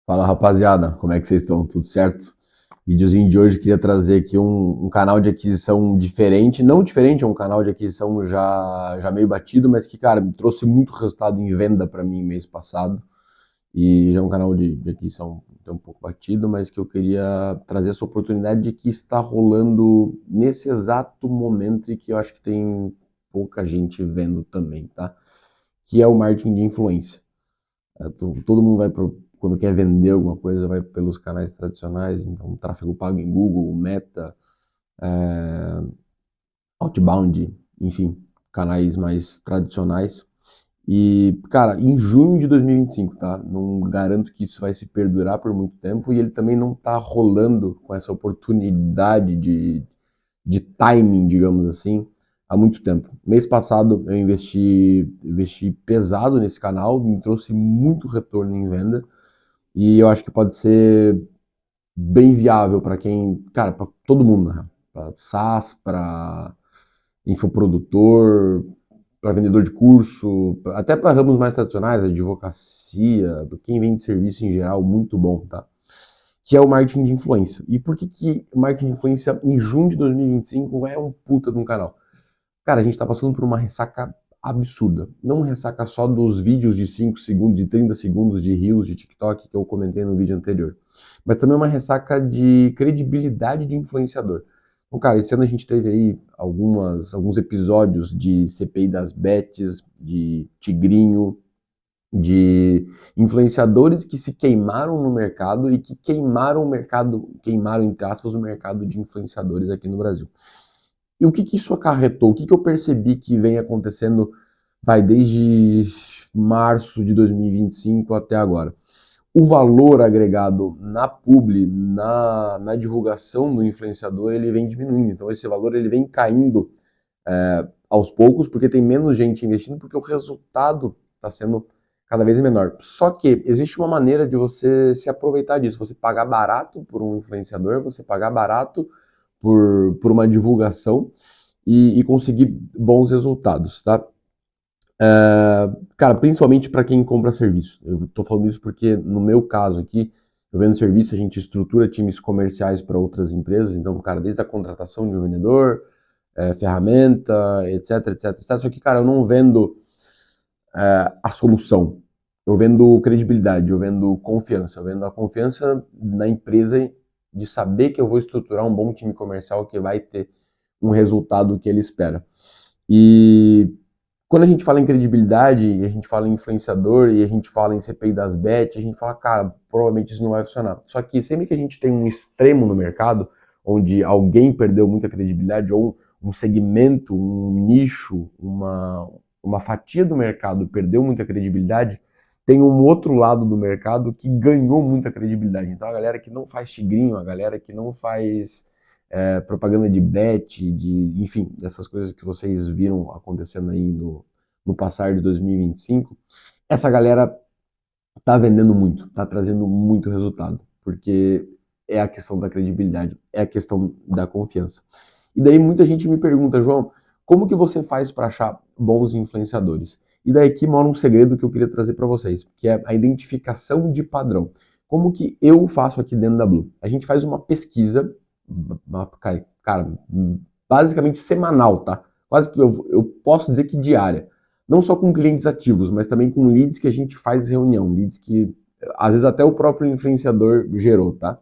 Fala rapaziada, como é que vocês estão? Tudo certo? Videozinho de hoje queria trazer aqui um canal de aquisição diferente, não diferente, é um canal de aquisição já meio batido, mas que, cara, me trouxe muito resultado em venda para mim mês passado. E já é um canal de aquisição um pouco batido, mas que eu queria trazer essa oportunidade de que está rolando nesse exato momento e que eu acho que tem pouca gente vendo também, tá? Que é o marketing de influência. Todo mundo vai quando quer vender alguma coisa, vai pelos canais tradicionais, então tráfego pago em Google, Meta, é, Outbound, enfim, canais mais tradicionais. E, cara, em junho de 2025, tá? Não garanto que isso vai se perdurar por muito tempo e ele também não tá rolando com essa oportunidade de timing, digamos assim, há muito tempo. Mês passado eu investi pesado nesse canal, me trouxe muito retorno em venda e eu acho que pode ser bem viável para quem, cara, para todo mundo, né? Para SaaS, para infoprodutor, para vendedor de curso, até para ramos mais tradicionais, advocacia, para quem vende serviço em geral, muito bom, tá? Que é o marketing de influência. E por que o marketing de influência em junho de 2025 é um puta de um canal? Cara, a gente tá passando por uma ressaca absurda. Não ressaca só dos vídeos de 5 segundos, de 30 segundos de Reels, de TikTok, que eu comentei no vídeo anterior. Mas também uma ressaca de credibilidade de influenciador. Então, cara, esse ano a gente teve aí alguns episódios de CPI das Bets, de Tigrinho, de influenciadores que se queimaram no mercado e que queimaram o mercado, queimaram, entre aspas, o mercado de influenciadores aqui no Brasil. E o que isso acarretou? O que eu percebi que vem acontecendo, vai desde março de 2025 até agora? O valor agregado na publi, na divulgação do influenciador, ele vem diminuindo. Então esse valor ele vem caindo aos poucos, porque tem menos gente investindo, porque o resultado está sendo cada vez menor. Só que existe uma maneira de você se aproveitar disso, você pagar barato por um influenciador, você pagar barato por uma divulgação e conseguir bons resultados, tá? Cara, principalmente para quem compra serviço. Eu tô falando isso porque, no meu caso aqui, eu vendo serviço, a gente estrutura times comerciais para outras empresas, então, cara, desde a contratação de um vendedor, ferramenta, etc, etc, etc. Só que, cara, eu não vendo a solução. Eu vendo credibilidade, eu vendo confiança, eu vendo a confiança na empresa de saber que eu vou estruturar um bom time comercial que vai ter um resultado que ele espera. E quando a gente fala em credibilidade, e a gente fala em influenciador, e a gente fala em CPI das bets, a gente fala, cara, provavelmente isso não vai funcionar. Só que sempre que a gente tem um extremo no mercado, onde alguém perdeu muita credibilidade, ou um segmento, um nicho, uma fatia do mercado perdeu muita credibilidade, tem um outro lado do mercado que ganhou muita credibilidade. Então a galera que não faz tigrinho, a galera que não faz propaganda de bet, enfim, dessas coisas que vocês viram acontecendo aí no passar de 2025, essa galera tá vendendo muito, tá trazendo muito resultado, porque é a questão da credibilidade, é a questão da confiança. E daí muita gente me pergunta, João, como que você faz para achar bons influenciadores? E daí aqui mora um segredo que eu queria trazer para vocês, que é a identificação de padrão. Como que eu faço aqui dentro da Blue? A gente faz uma pesquisa, cara, basicamente semanal, tá? Quase que eu posso dizer que diária. Não só com clientes ativos, mas também com leads que a gente faz reunião, leads que às vezes até o próprio influenciador gerou, tá?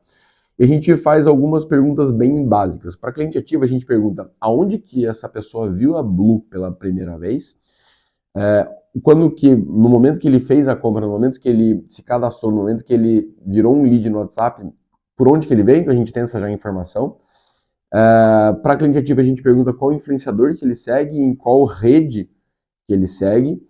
E a gente faz algumas perguntas bem básicas. Para cliente ativo, a gente pergunta aonde que essa pessoa viu a Blue pela primeira vez, no momento que ele fez a compra, no momento que ele se cadastrou, no momento que ele virou um lead no WhatsApp, por onde que ele veio, então a gente tem essa já informação. Para cliente ativo, a gente pergunta qual influenciador que ele segue, em qual rede que ele segue.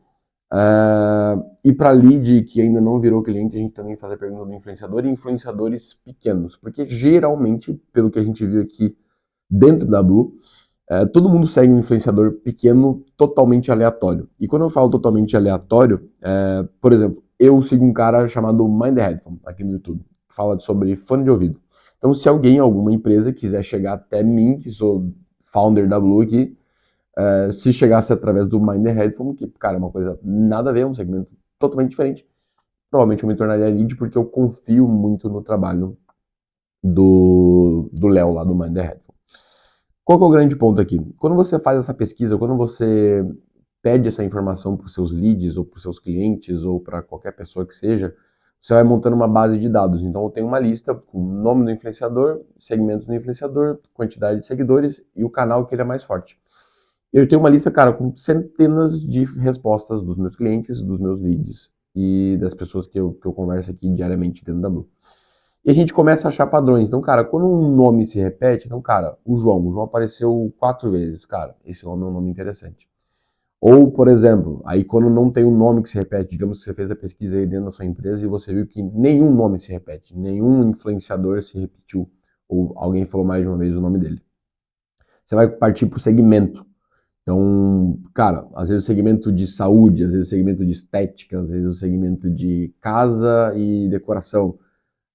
E para lead que ainda não virou cliente, a gente também faz a pergunta do influenciador e influenciadores pequenos, porque geralmente, pelo que a gente viu aqui dentro da Blue, todo mundo segue um influenciador pequeno totalmente aleatório. E quando eu falo totalmente aleatório, por exemplo, eu sigo um cara chamado Mind the Headphone aqui no YouTube, que fala sobre fone de ouvido. Então, se alguém, alguma empresa quiser chegar até mim, que sou founder da Blue aqui, se chegasse através do Mind the Headphone, que, cara, é uma coisa nada a ver, um segmento totalmente diferente, provavelmente eu me tornaria lead porque eu confio muito no trabalho do Léo lá do Mind the Headphone. Qual que é o grande ponto aqui? Quando você faz essa pesquisa, quando você pede essa informação para os seus leads ou para os seus clientes ou para qualquer pessoa que seja, você vai montando uma base de dados. Então eu tenho uma lista com o nome do influenciador, segmento do influenciador, quantidade de seguidores e o canal que ele é mais forte. Eu tenho uma lista, cara, com centenas de respostas dos meus clientes, dos meus leads e das pessoas que eu converso aqui diariamente dentro da Blue. E a gente começa a achar padrões. Então, cara, quando um nome se repete, então, cara, o João apareceu 4 vezes, cara, esse nome é um nome interessante. Ou, por exemplo, aí quando não tem um nome que se repete, digamos que você fez a pesquisa aí dentro da sua empresa e você viu que nenhum nome se repete, nenhum influenciador se repetiu, ou alguém falou mais de uma vez o nome dele. Você vai partir para o segmento. Então, cara, às vezes o segmento de saúde, às vezes o segmento de estética, às vezes o segmento de casa e decoração.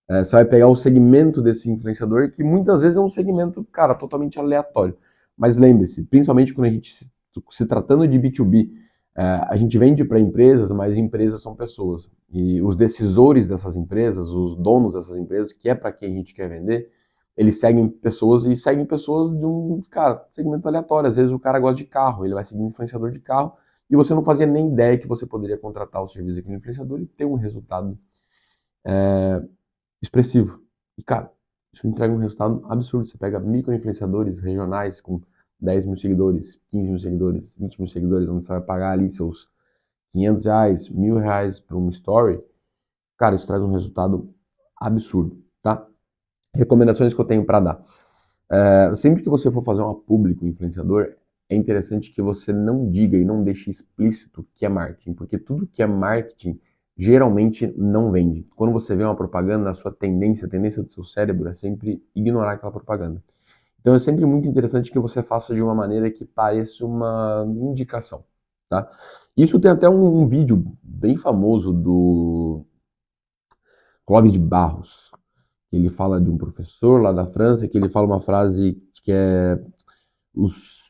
Você vai pegar o segmento desse influenciador, que muitas vezes é um segmento, cara, totalmente aleatório. Mas lembre-se, principalmente quando a gente se tratando de B2B, a gente vende para empresas, mas empresas são pessoas. E os decisores dessas empresas, os donos dessas empresas, que é para quem a gente quer vender, eles seguem pessoas e seguem pessoas de um, cara, segmento aleatório. Às vezes o cara gosta de carro, ele vai seguir um influenciador de carro, e você não fazia nem ideia que você poderia contratar o serviço daquele influenciador e ter um resultado expressivo. E, cara, isso entrega um resultado absurdo. Você pega micro-influenciadores regionais com 10 mil seguidores, 15 mil seguidores, 20 mil seguidores, onde você vai pagar ali seus R$ 500, R$ 1.000 para uma story. Cara, isso traz um resultado absurdo, tá? Recomendações que eu tenho para dar. Sempre que você for fazer uma publi com influenciador, é interessante que você não diga e não deixe explícito que é marketing, porque tudo que é marketing geralmente não vende. Quando você vê uma propaganda, a tendência do seu cérebro é sempre ignorar aquela propaganda. Então é sempre muito interessante que você faça de uma maneira que pareça uma indicação, tá? Isso tem até um vídeo bem famoso do Clóvis de Barros. Ele fala de um professor lá da França que ele fala uma frase que é os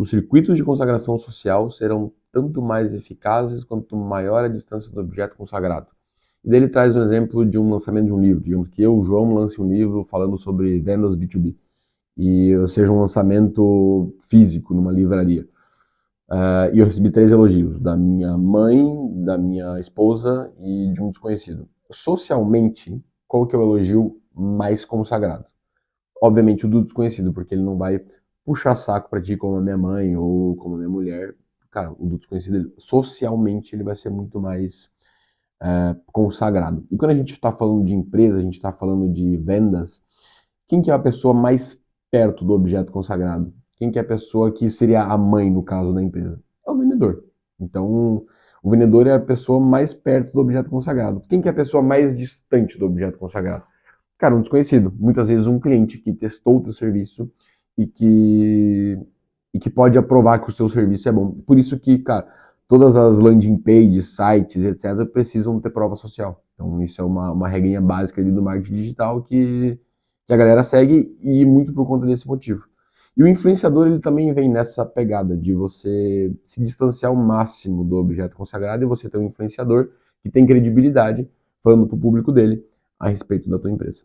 circuitos de consagração social serão tanto mais eficazes quanto maior a distância do objeto consagrado. E daí ele traz um exemplo de um lançamento de um livro. Digamos que eu, João, lance um livro falando sobre vendas B2B. E seja um lançamento físico numa livraria. E eu recebi 3 elogios, da minha mãe, da minha esposa e de um desconhecido. Socialmente, qual que é o elogio mais consagrado? Obviamente o do desconhecido, porque ele não vai puxar saco pra ti como a minha mãe ou como a minha mulher. Cara, o do desconhecido, socialmente, ele vai ser muito mais consagrado. E quando a gente está falando de empresa, a gente está falando de vendas, quem que é a pessoa mais perto do objeto consagrado? Quem que é a pessoa que seria a mãe, no caso da empresa? É o vendedor. Então, o vendedor é a pessoa mais perto do objeto consagrado. Quem que é a pessoa mais distante do objeto consagrado? Cara, um desconhecido. Muitas vezes um cliente que testou o teu serviço e que pode aprovar que o seu serviço é bom. Por isso que, cara, todas as landing pages, sites, etc., precisam ter prova social. Então, isso é uma regrinha básica ali do marketing digital que a galera segue e muito por conta desse motivo. E o influenciador, ele também vem nessa pegada de você se distanciar ao máximo do objeto consagrado e você ter um influenciador que tem credibilidade falando para o público dele a respeito da tua empresa.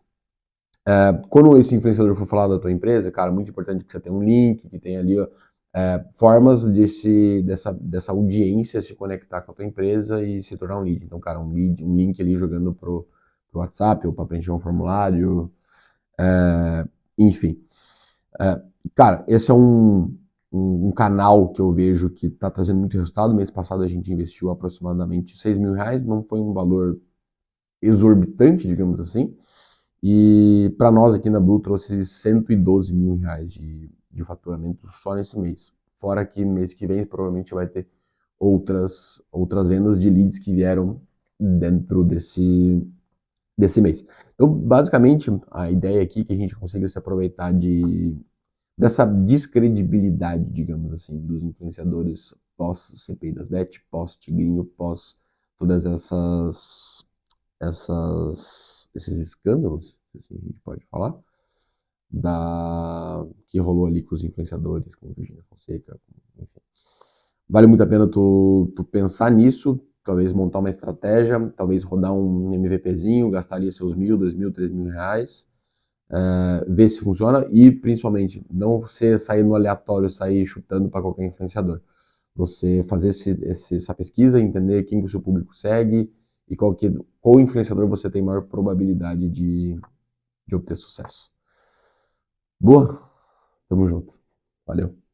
Quando esse influenciador for falar da tua empresa, cara, muito importante que você tenha um link, que tenha ali formas dessa audiência se conectar com a tua empresa e se tornar um lead. Então, cara, um link ali jogando pro WhatsApp ou para preencher um formulário, enfim. Cara, esse é um canal que eu vejo que está trazendo muito resultado. Mês passado a gente investiu aproximadamente R$ 6.000, não foi um valor exorbitante, digamos assim. E para nós aqui na Blue trouxe R$ 112 mil de faturamento só nesse mês. Fora que mês que vem provavelmente vai ter outras vendas de leads que vieram dentro desse mês. Então, basicamente, a ideia aqui é que a gente consiga se aproveitar dessa descredibilidade, digamos assim, dos influenciadores pós-CPI das Bet, pós-Tigrinho, pós todas esses escândalos, assim a gente pode falar, que rolou ali com os influenciadores, com Virgínia Fonseca, enfim. Vale muito a pena tu pensar nisso, talvez montar uma estratégia, talvez rodar um MVPzinho, gastaria seus R$ 1.000, R$ 2.000, R$ 3.000, ver se funciona e, principalmente, não você sair no aleatório, sair chutando para qualquer influenciador. Você fazer essa pesquisa, entender quem que o seu público segue e qual influenciador você tem maior probabilidade de obter sucesso. Boa? Tamo junto. Valeu.